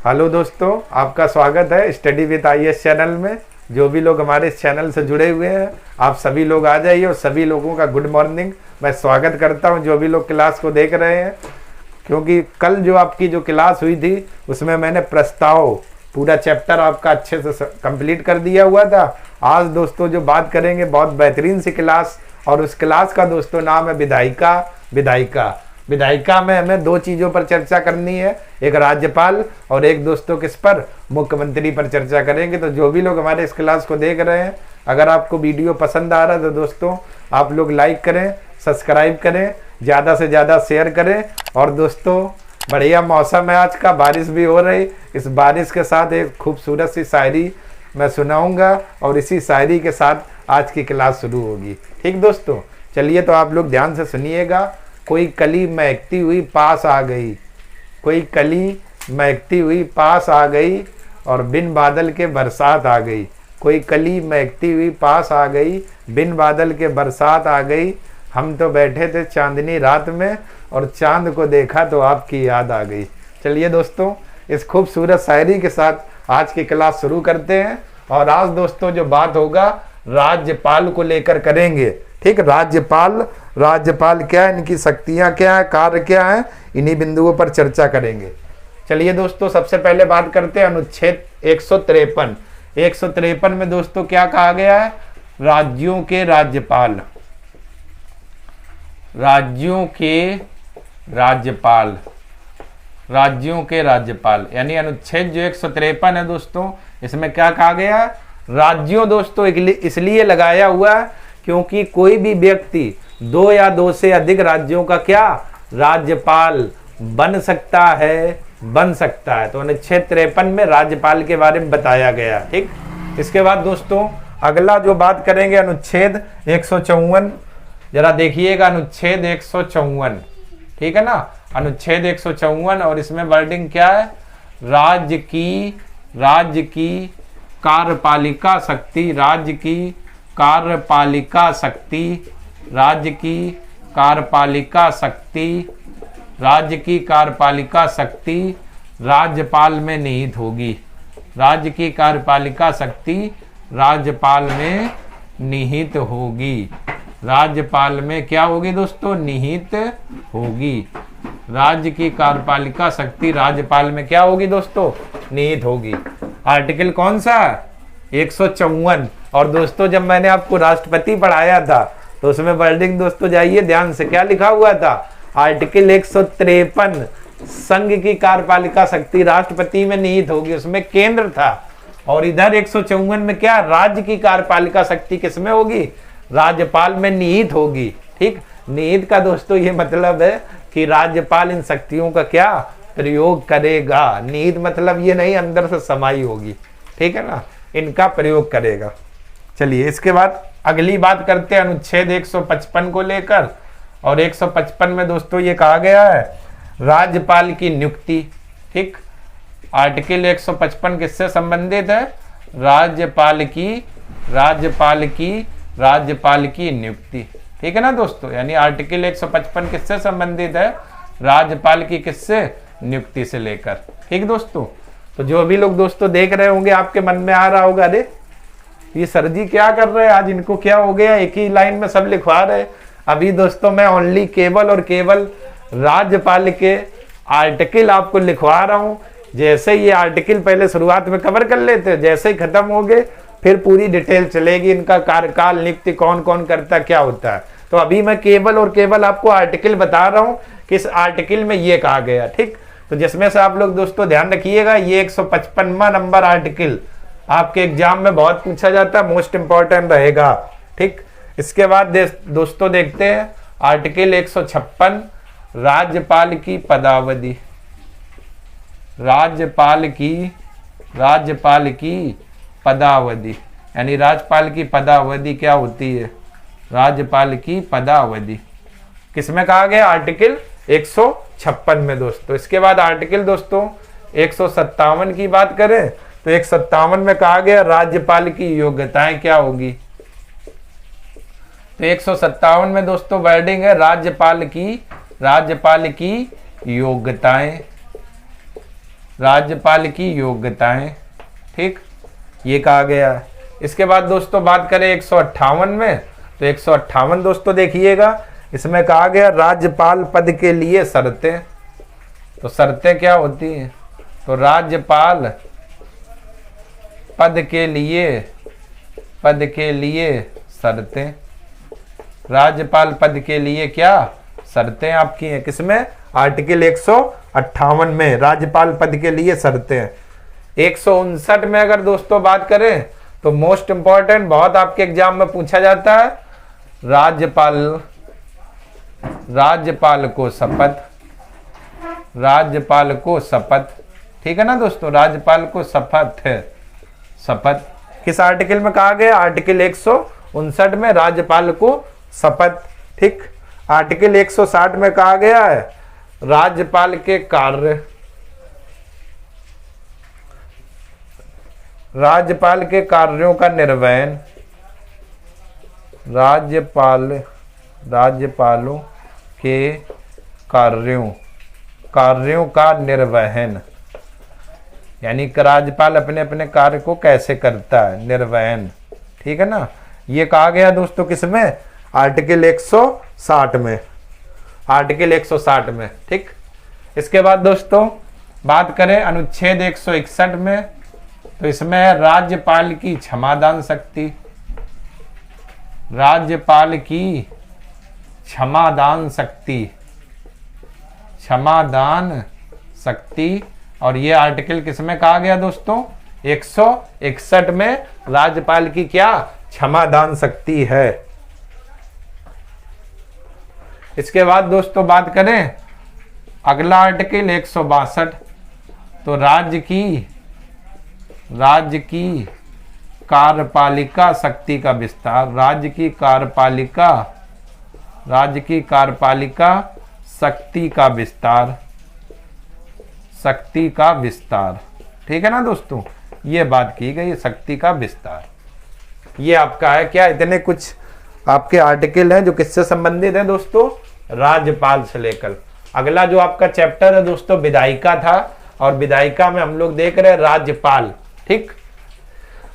Hello दोस्तों, आपका स्वागत है स्टडी विद आईएएस चैनल में। जो भी लोग हमारे इस चैनल से जुड़े हुए हैं, आप सभी लोग आ जाइए और सभी लोगों का गुड मॉर्निंग। मैं स्वागत करता हूं जो भी लोग क्लास को देख रहे हैं, क्योंकि कल जो आपकी जो क्लास हुई थी उसमें मैंने प्रस्ताव पूरा चैप्टर आपका अच्छे से कंप्लीट कर दिया हुआ था। आज दोस्तों जो बात करेंगे बहुत बेहतरीन सी क्लास, और उस क्लास का दोस्तों नाम है विधायिका। विधायिका में हमें दो चीज़ों पर चर्चा करनी है, एक राज्यपाल और एक दोस्तों किस पर, मुख्यमंत्री पर चर्चा करेंगे। तो जो भी लोग हमारे इस क्लास को देख रहे हैं, अगर आपको वीडियो पसंद आ रहा है तो दोस्तों आप लोग लाइक करें, सब्सक्राइब करें, ज़्यादा से ज़्यादा शेयर करें। और दोस्तों बढ़िया मौसम है आज का, बारिश भी हो रही। इस बारिश के साथ एक खूबसूरत सी शायरी मैं सुनाऊंगा और इसी शायरी के साथ आज की क्लास शुरू होगी। ठीक दोस्तों, चलिए तो आप लोग ध्यान से सुनिएगा। कोई कली महकती हुई पास आ गई, कोई कली महकती हुई पास आ गई और बिन बादल के बरसात आ गई। कोई कली महकती हुई पास आ गई, बिन बादल के बरसात आ गई। हम तो बैठे थे चांदनी रात में और चांद को देखा तो आपकी याद आ गई। चलिए दोस्तों, इस खूबसूरत शायरी के साथ आज की क्लास शुरू करते हैं। और आज दोस्तों जो बात होगा राज्यपाल को लेकर करेंगे। ठीक, राज्यपाल क्या है, इनकी शक्तियां क्या है, कार्य क्या है, इन्हीं बिंदुओं पर चर्चा करेंगे। चलिए दोस्तों, सबसे पहले बात करते हैं अनुच्छेद 153। 153 में दोस्तों क्या कहा गया है, राज्यों के राज्यपाल, राज्यों के राज्यपाल यानी अनुच्छेद जो 153 है दोस्तों, इसमें क्या कहा गया है, राज्यों दोस्तों इसलिए लगाया हुआ है क्योंकि कोई भी व्यक्ति दो या दो से अधिक राज्यों का क्या राज्यपाल बन सकता है। तो अनुच्छेद 53 में राज्यपाल के बारे में बताया गया। ठीक, इसके बाद दोस्तों अगला जो बात करेंगे अनुच्छेद 154। जरा देखिएगा अनुच्छेद 154, ठीक है ना, अनुच्छेद 154। और इसमें वर्डिंग क्या है, राज्य की कार्यपालिका शक्ति, राज्य की कार्यपालिका शक्ति राज्यपाल में निहित होगी। राज्य की कार्यपालिका शक्ति राज्यपाल में निहित होगी। राज्यपाल में क्या होगी दोस्तों, निहित होगी। राज्य की कार्यपालिका शक्ति राज्यपाल में क्या होगी दोस्तों, निहित होगी। आर्टिकल कौन सा, 154। और दोस्तों जब मैंने आपको राष्ट्रपति पढ़ाया था तो उसमें वर्डिंग दोस्तों जाइए ध्यान से, क्या लिखा हुआ था, आर्टिकल 153 संघ की कार्यपालिका शक्ति राष्ट्रपति में निहित होगी, उसमें केंद्र था। और इधर 154 में क्या, राज्य की कार्यपालिका शक्ति किसमें होगी, राज्यपाल में निहित होगी। ठीक, निहित का दोस्तों ये मतलब है कि राज्यपाल इन शक्तियों का क्या प्रयोग करेगा। निहित मतलब ये नहीं अंदर से समाई होगी, ठीक है ना, इनका प्रयोग करेगा। चलिए इसके बाद अगली बात करते हैं अनुच्छेद 155 को लेकर। और 155 में दोस्तों ये कहा गया है राज्यपाल की नियुक्ति। ठीक, आर्टिकल 155 किससे संबंधित है, राज्यपाल की नियुक्ति। ठीक है ना दोस्तों, यानी आर्टिकल 155 किससे संबंधित है, राज्यपाल की किससे, नियुक्ति से लेकर। ठीक दोस्तों, तो जो भी लोग दोस्तों देख रहे होंगे आपके मन में आ रहा होगा, अरे ये सर जी क्या कर रहे हैं आज, इनको क्या हो गया, एक ही लाइन में सब लिखवा रहे। अभी दोस्तों मैं ओनली केवल और केवल राज्यपाल के आर्टिकल आपको लिखवा रहा हूं। जैसे ये आर्टिकल पहले शुरुआत में कवर कर लेते हैं, जैसे ही खत्म हो गए फिर पूरी डिटेल चलेगी, इनका कार्यकाल, नियुक्ति कौन कौन करता, क्या होता है। तो अभी मैं केवल और केवल आपको आर्टिकल बता रहा हूं कि इस आर्टिकल में ये कहा गया। ठीक, तो जिसमें से आप लोग दोस्तों ध्यान रखिएगा, ये 155वां नंबर आर्टिकल आपके एग्जाम में बहुत पूछा जाता है, मोस्ट इंपॉर्टेंट रहेगा। ठीक, इसके बाद दोस्तों देखते हैं आर्टिकल 156 राज्यपाल की पदावधि। राज्यपाल की पदावधि यानी राज्यपाल की पदावधि क्या होती है, राज्यपाल की पदावधि किसमें कहा गया, आर्टिकल 156 में दोस्तों। इसके बाद आर्टिकल दोस्तों 157 की बात करें तो 157 में कहा गया राज्यपाल की योग्यताएं क्या होगी। तो 157 में दोस्तों वर्डिंग है राज्यपाल की योग्यताएं, राज्यपाल की योग्यताएं, ठीक, ये कहा गया है। इसके बाद दोस्तों बात करें 158 में, तो 158 दोस्तों देखिएगा, इसमें कहा गया राज्यपाल पद के लिए शर्तें। तो शर्तें क्या होती हैं? तो राज्यपाल पद के लिए शर्तें, राज्यपाल पद के लिए क्या शर्तें आपकी हैं? किसमें? आर्टिकल 158 में राज्यपाल पद के लिए शर्तें। 159 में अगर दोस्तों बात करें तो मोस्ट इंपॉर्टेंट, बहुत आपके एग्जाम में पूछा जाता है, राज्यपाल को शपथ, ठीक है ना दोस्तों, राज्यपाल को शपथ किस आर्टिकल में कहा गया? आर्टिकल 159 में राज्यपाल को शपथ, ठीक। आर्टिकल 160 में कहा गया है राज्यपाल के कार्यों का निर्वहन, राज्यपालों के कार्यों का निर्वहन, यानी कि राज्यपाल अपने अपने कार्य को कैसे करता है, निर्वहन, ठीक है ना। ये कहा गया दोस्तों किसमें? आर्टिकल 160 में, आर्टिकल 160 में, ठीक। इसके बाद दोस्तों बात करें अनुच्छेद 161 में, तो इसमें है राज्यपाल की क्षमादान शक्ति, राज्यपाल की क्षमादान शक्ति। और ये आर्टिकल किसमें कहा गया दोस्तों? 161 में राज्यपाल की क्या क्षमादान शक्ति है। इसके बाद दोस्तों बात करें अगला आर्टिकल 162, तो राज्य की कार्यपालिका शक्ति का विस्तार, राज्य की कार्यपालिका शक्ति का विस्तार, ठीक है ना दोस्तों, ये बात की गई, शक्ति का विस्तार। ये आपका है क्या, इतने कुछ आपके आर्टिकल हैं जो किससे संबंधित हैं दोस्तों? राज्यपाल से लेकर। अगला जो आपका चैप्टर है दोस्तों विधायिका था, और विधायिका में हम लोग देख रहे हैं राज्यपाल, ठीक।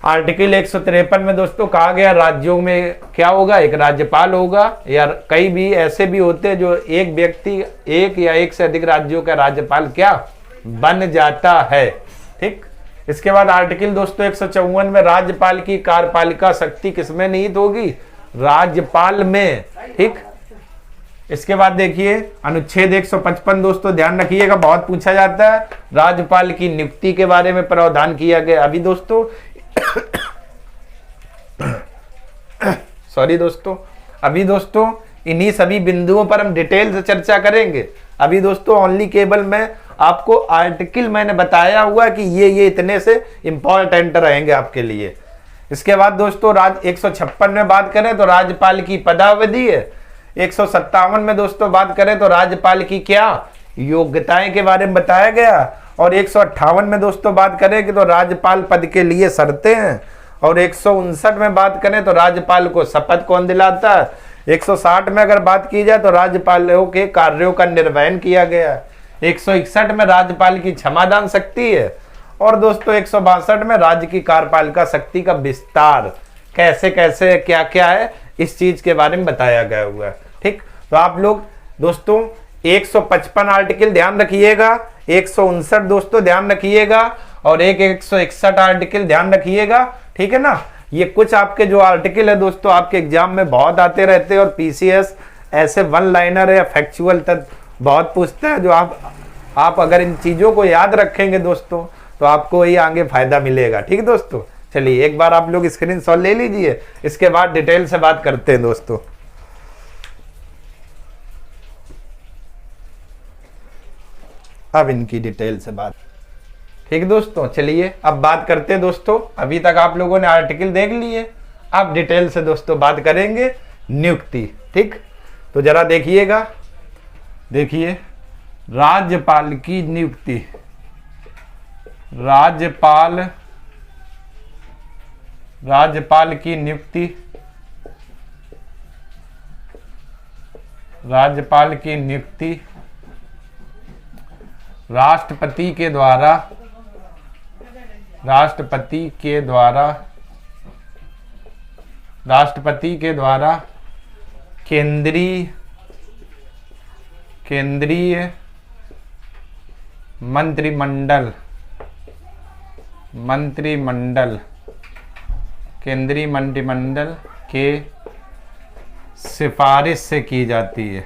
आर्टिकल 153 में दोस्तों कहा गया राज्यों में क्या होगा? एक राज्यपाल होगा, या कई भी ऐसे भी होते हैं जो एक व्यक्ति एक या एक से अधिक राज्यों का राज्यपाल क्या बन जाता है, ठीक। इसके बाद आर्टिकल दोस्तों 154 में राज्यपाल की कार्यपालिका शक्ति किसमें निहित होगी? राज्यपाल में, ठीक। इसके बाद देखिए अनुच्छेद 155 दोस्तों ध्यान रखिएगा, बहुत पूछा जाता है, राज्यपाल की नियुक्ति के बारे में प्रावधान किया गया। अभी दोस्तों सॉरी दोस्तों, अभी दोस्तों इन्हीं सभी बिंदुओं पर हम डिटेल से चर्चा करेंगे। अभी दोस्तों ओनली केवल मैं आपको आर्टिकल मैंने बताया हुआ कि ये इतने से इंपॉर्टेंट रहेंगे आपके लिए। इसके बाद दोस्तों 156 में बात करें तो राज्यपाल की पदावधि है। 157 में दोस्तों बात करें तो राज्यपाल की क्या योग्यताएं के बारे में बताया गया। और 158 में दोस्तों बात करें कि तो राज्यपाल पद के लिए शर्तें हैं। और 159 में बात करें तो राज्यपाल को शपथ कौन दिलाता है। 160 में अगर बात की जाए तो राज्यपालों के कार्यों का निर्वहन किया गया है। 161 में राज्यपाल की क्षमादान शक्ति है। और दोस्तों 162 में राज्य की कार्यपालिका शक्ति का विस्तार कैसे कैसे क्या क्या है इस चीज के बारे में बताया गया हुआ है। ठीक, तो आप लोग दोस्तों 155 आर्टिकल ध्यान रखिएगा, 159 दोस्तों ध्यान रखिएगा और 161 आर्टिकल ध्यान रखिएगा। ठीक है ना, ये कुछ आपके जो आर्टिकल है दोस्तों आपके एग्जाम में बहुत आते रहते हैं और पीसीएस ऐसे वन लाइनर या फैक्चुअल तत्व बहुत पूछता है। जो आप अगर इन चीजों को याद रखेंगे दोस्तों तो आपको ही आगे फायदा मिलेगा। ठीक है दोस्तों, चलिए एक बार आप लोग स्क्रीनशॉट ले लीजिए, इसके बाद डिटेल से बात करते हैं दोस्तों। अब इनकी डिटेल से बात। ठीक दोस्तों, चलिए अब बात करते हैं दोस्तों। अभी तक आप लोगों ने आर्टिकल देख लिए, अब डिटेल से दोस्तों बात करेंगे नियुक्ति। ठीक, तो जरा देखिएगा, देखिए राज्यपाल की नियुक्ति। राज्यपाल की नियुक्ति, राज्यपाल की नियुक्ति राष्ट्रपति के द्वारा राष्ट्रपति के द्वारा केंद्रीय मंत्रिमंडल के सिफारिश से की जाती है।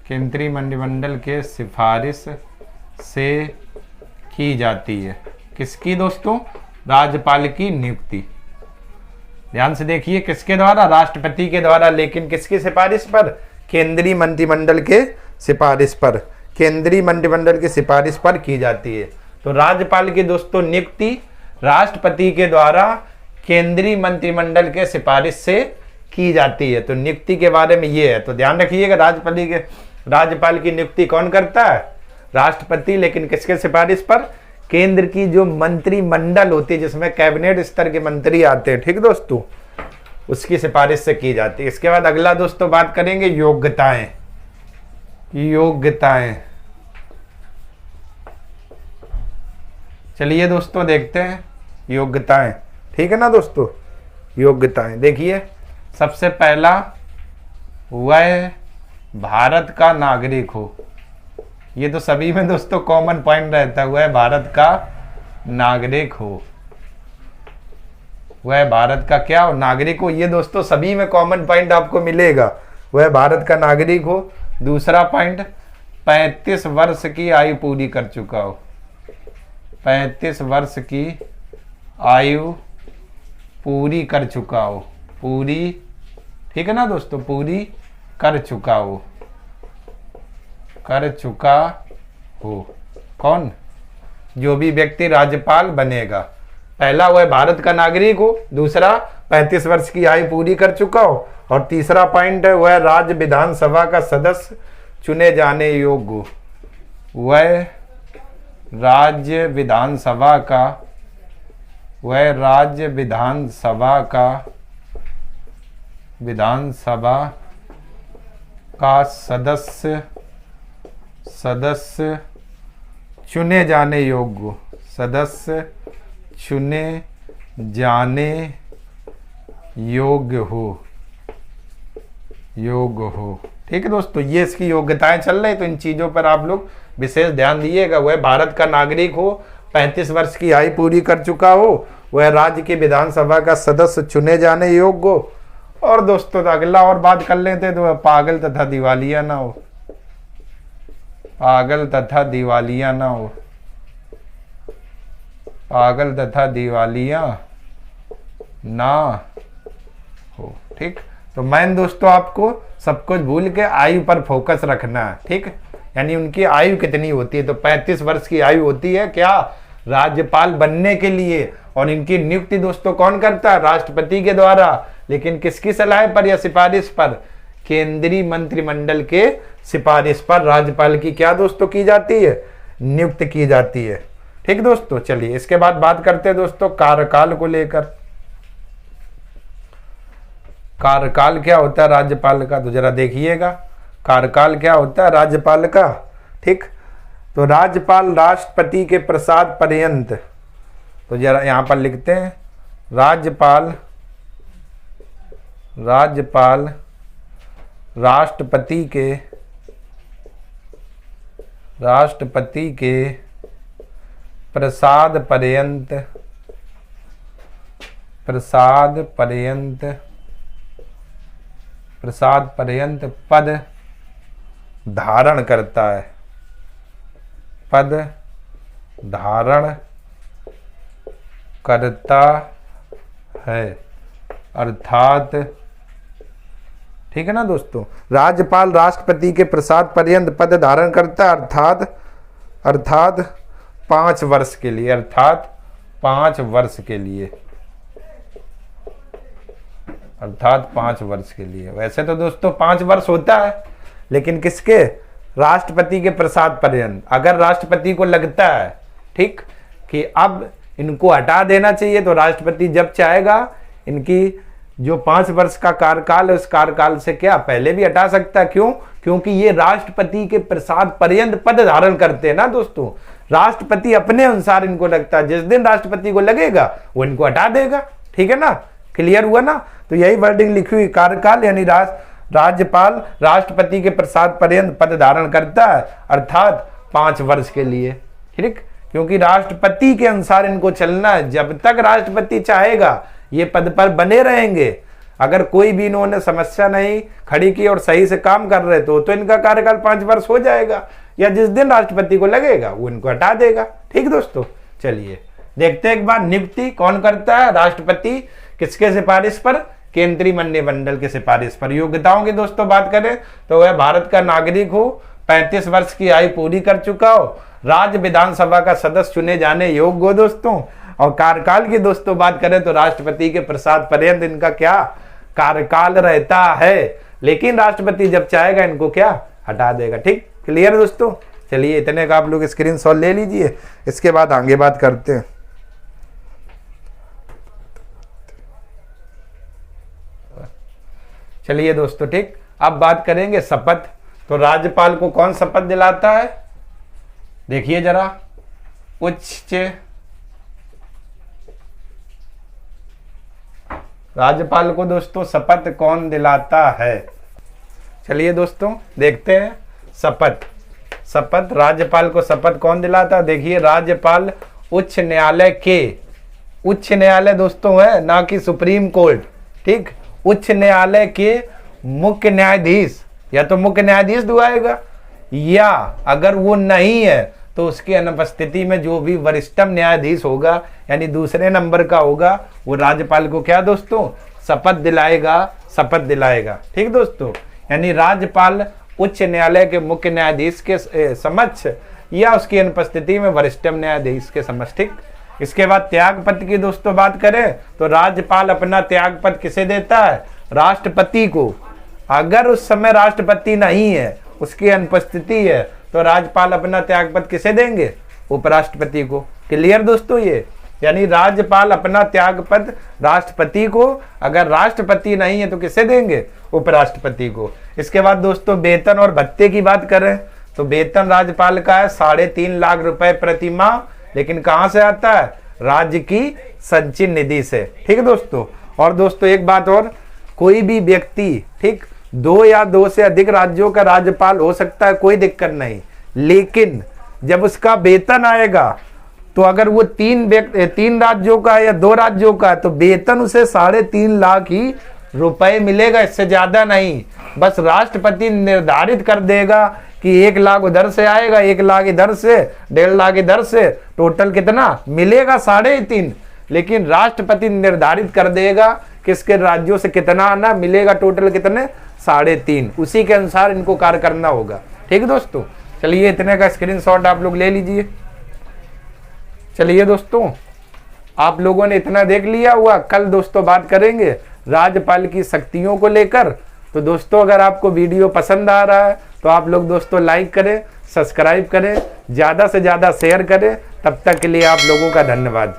केंद्रीय मंत्रिमंडल के सिफारिश से की जाती है। किसकी दोस्तों? राज्यपाल की नियुक्ति। ध्यान से देखिए, किसके द्वारा? राष्ट्रपति के द्वारा, लेकिन किसकी सिफारिश पर? केंद्रीय मंत्रिमंडल के सिफारिश पर, केंद्रीय मंत्रिमंडल की सिफारिश पर की जाती है। तो राज्यपाल की दोस्तों नियुक्ति राष्ट्रपति के द्वारा केंद्रीय मंत्रिमंडल के सिफारिश से की जाती है। तो नियुक्ति के बारे में ये है, तो ध्यान रखिएगा, राज्यपाल की नियुक्ति कौन करता है? राष्ट्रपति, लेकिन किसके सिफारिश पर? केंद्र की जो मंत्रिमंडल होती है, जिसमें कैबिनेट स्तर के मंत्री आते हैं, ठीक दोस्तों, उसकी सिफारिश से की जाती है। इसके बाद अगला दोस्तों बात करेंगे योग्यताएं। चलिए दोस्तों देखते हैं योग्यताएं, ठीक है ना दोस्तों। योग्यताएं देखिए, सबसे पहला, वह भारत का नागरिक हो। ये तो सभी में दोस्तों कॉमन पॉइंट रहता है, वह भारत का नागरिक हो। वह भारत का क्या हो? नागरिक हो। ये दोस्तों सभी में कॉमन पॉइंट आपको मिलेगा, वह भारत का नागरिक हो। दूसरा पॉइंट, 35 वर्ष की आयु पूरी कर चुका हो। 35 वर्ष की आयु पूरी कर चुका हो। पूरी, ठीक है ना दोस्तों, पूरी कर चुका हो। कौन? जो भी व्यक्ति राज्यपाल बनेगा। पहला, वह भारत का नागरिक हो। दूसरा, 35 वर्ष की आयु पूरी कर चुका हो। और तीसरा पॉइंट है, वह राज्य विधानसभा का सदस्य चुने जाने योग्य हो। वह राज्य विधानसभा का सदस्य चुने जाने योग्य, सदस्य चुने जाने योग्य हो। ठीक है दोस्तों, ये इसकी योग्यताएं चल रही, तो इन चीजों पर आप लोग विशेष ध्यान दीजिएगा। वह भारत का नागरिक हो, 35 वर्ष की आयु पूरी कर चुका हो, वह राज्य की विधानसभा का सदस्य चुने जाने योग्य हो। और दोस्तों अगला और बात कर लेते तो वह पागल तथा दिवालिया ना हो। पागल तथा दिवालिया ना हो। ठीक, तो मैन दोस्तों आपको सब कुछ भूल के आयु पर फोकस रखना है। ठीक, यानी उनकी आयु कितनी होती है? तो 35 वर्ष की आयु होती है क्या, राज्यपाल बनने के लिए। और इनकी नियुक्ति दोस्तों कौन करता है? राष्ट्रपति के द्वारा। लेकिन किसकी सलाह पर या सिफारिश पर? केंद्रीय मंत्रिमंडल के सिफारिश पर राज्यपाल की क्या दोस्तों की जाती है? नियुक्त की जाती है। ठीक दोस्तों, चलिए इसके बाद बात करते हैं दोस्तों कार्यकाल को लेकर। कार्यकाल क्या होता है राज्यपाल का? तो जरा देखिएगा, कार्यकाल क्या होता है राज्यपाल का। ठीक, तो राज्यपाल राष्ट्रपति के प्रसाद पर्यंत, तो जरा यहां पर लिखते हैं, राज्यपाल राष्ट्रपति के प्रसाद पर्यंत पद धारण करता है। पद धारण करता है, अर्थात, ठीक है ना दोस्तों, राज्यपाल राष्ट्रपति के प्रसाद पर्यंत पद धारण करता है, अर्थात 5 वर्ष के लिए, अर्थात 5 वर्ष के लिए। वैसे तो दोस्तों 5 वर्ष होता है, लेकिन किसके? राष्ट्रपति के प्रसाद पर्यंत। अगर राष्ट्रपति को लगता है ठीक कि अब इनको हटा देना चाहिए, तो राष्ट्रपति जब चाहेगा इनकी जो 5 वर्ष का कार्यकाल है, उस कार्यकाल से क्या पहले भी हटा सकता है। क्यों? क्योंकि ये राष्ट्रपति के प्रसाद पर्यंत पद धारण करते हैं ना दोस्तों। राष्ट्रपति अपने अनुसार इनको लगता है, जिस दिन राष्ट्रपति को लगेगा वो इनको हटा देगा। ठीक है ना, क्लियर हुआ ना। तो यही वर्डिंग लिखी हुई, कार्यकाल यानी राज्यपाल राष्ट्रपति के प्रसाद पर्यंत पद धारण करता है, अर्थात 5 वर्ष के लिए। ठीक, क्योंकि राष्ट्रपति के अनुसार इनको चलना है, जब तक राष्ट्रपति चाहेगा ये पद पर बने रहेंगे। अगर कोई भी इन्होंने समस्या नहीं खड़ी की और सही से काम कर रहे तो इनका कार्यकाल 5 वर्ष हो जाएगा, या जिस दिन राष्ट्रपति को लगेगा वो इनको हटा देगा। ठीक दोस्तों, चलिए देखते हैं एक बार, नियुक्ति कौन करता है? राष्ट्रपति। किसके सिफारिश पर? केंद्रीय मंत्रिमंडल की सिफारिश पर। योग्यताओं की दोस्तों बात करें तो वह भारत का नागरिक हो, 35 वर्ष की आयु पूरी कर चुका हो, राज्य विधानसभा का सदस्य चुने जाने योग्य हो दोस्तों। और कार्यकाल की दोस्तों बात करें तो राष्ट्रपति के प्रसाद पर्यंत इनका क्या कार्यकाल रहता है, लेकिन राष्ट्रपति जब चाहेगा इनको क्या हटा देगा। ठीक, क्लियर दोस्तों। चलिए इतने का आप लोग स्क्रीनशॉट ले लीजिए, इसके बाद आगे बात करते हैं। चलिए दोस्तों, ठीक, अब बात करेंगे शपथ। तो राज्यपाल को कौन शपथ दिलाता है? देखिए जरा, उच्च राज्यपाल को दोस्तों शपथ कौन दिलाता है? चलिए दोस्तों देखते हैं। शपथ राज्यपाल को शपथ कौन दिलाता है? देखिए, राज्यपाल उच्च न्यायालय के, उच्च न्यायालय दोस्तों है ना कि सुप्रीम कोर्ट। ठीक, उच्च न्यायालय के मुख्य न्यायाधीश, या तो मुख्य न्यायाधीश दुआएगा, या अगर वो नहीं है तो उसकी अनुपस्थिति में जो भी वरिष्ठतम न्यायाधीश होगा यानी दूसरे नंबर का होगा, वो राज्यपाल को क्या दोस्तों शपथ दिलाएगा। ठीक दोस्तों, यानी राज्यपाल उच्च न्यायालय के मुख्य न्यायाधीश के समक्ष या उसकी अनुपस्थिति में वरिष्ठतम न्यायाधीश के समक्ष। ठीक, इसके बाद त्यागपत्र की दोस्तों बात करें तो राज्यपाल अपना त्यागपत्र किसे देता है? राष्ट्रपति को। अगर उस समय राष्ट्रपति नहीं है, उसकी अनुपस्थिति है, तो राज्यपाल अपना त्यागपत्र किसे देंगे? उपराष्ट्रपति को। क्लियर दोस्तों ये, यानी राज्यपाल अपना त्यागपत्र राष्ट्रपति को, अगर राष्ट्रपति नहीं है तो किसे देंगे? उपराष्ट्रपति को। इसके बाद दोस्तों वेतन और भत्ते की बात करें तो वेतन राज्यपाल का है 3.5 लाख रुपए प्रति माह, लेकिन कहां से आता है? राज्य की संचित निधि से। ठीक है दोस्तों। और दोस्तों एक बात और, कोई भी व्यक्ति, ठीक, 2 या 2 से अधिक राज्यों का राज्यपाल हो सकता है, कोई दिक्कत नहीं, लेकिन जब उसका वेतन आएगा तो अगर वो 3 राज्यों का या 2 राज्यों का, तो वेतन उसे 3.5 लाख ही रुपए मिलेगा, इससे ज्यादा नहीं। बस राष्ट्रपति निर्धारित कर देगा कि 1 लाख उधर से आएगा, 1 लाख इधर से, 1.5 लाख इधर से, टोटल कितना मिलेगा? 3.5। लेकिन राष्ट्रपति निर्धारित कर देगा किसके राज्यों से कितना आना मिलेगा, टोटल कितने? 3.5। उसी के अनुसार इनको कार्य करना होगा। ठीक है दोस्तों, चलिए इतने का स्क्रीनशॉट आप लोग ले लीजिए। चलिए दोस्तों, आप लोगों ने इतना देख लिया हुआ। कल दोस्तों बात करेंगे राज्यपाल की शक्तियों को लेकर। तो दोस्तों अगर आपको वीडियो पसंद आ रहा है तो आप लोग दोस्तों लाइक करें, सब्सक्राइब करें, ज़्यादा से ज़्यादा शेयर करें। तब तक के लिए आप लोगों का धन्यवाद।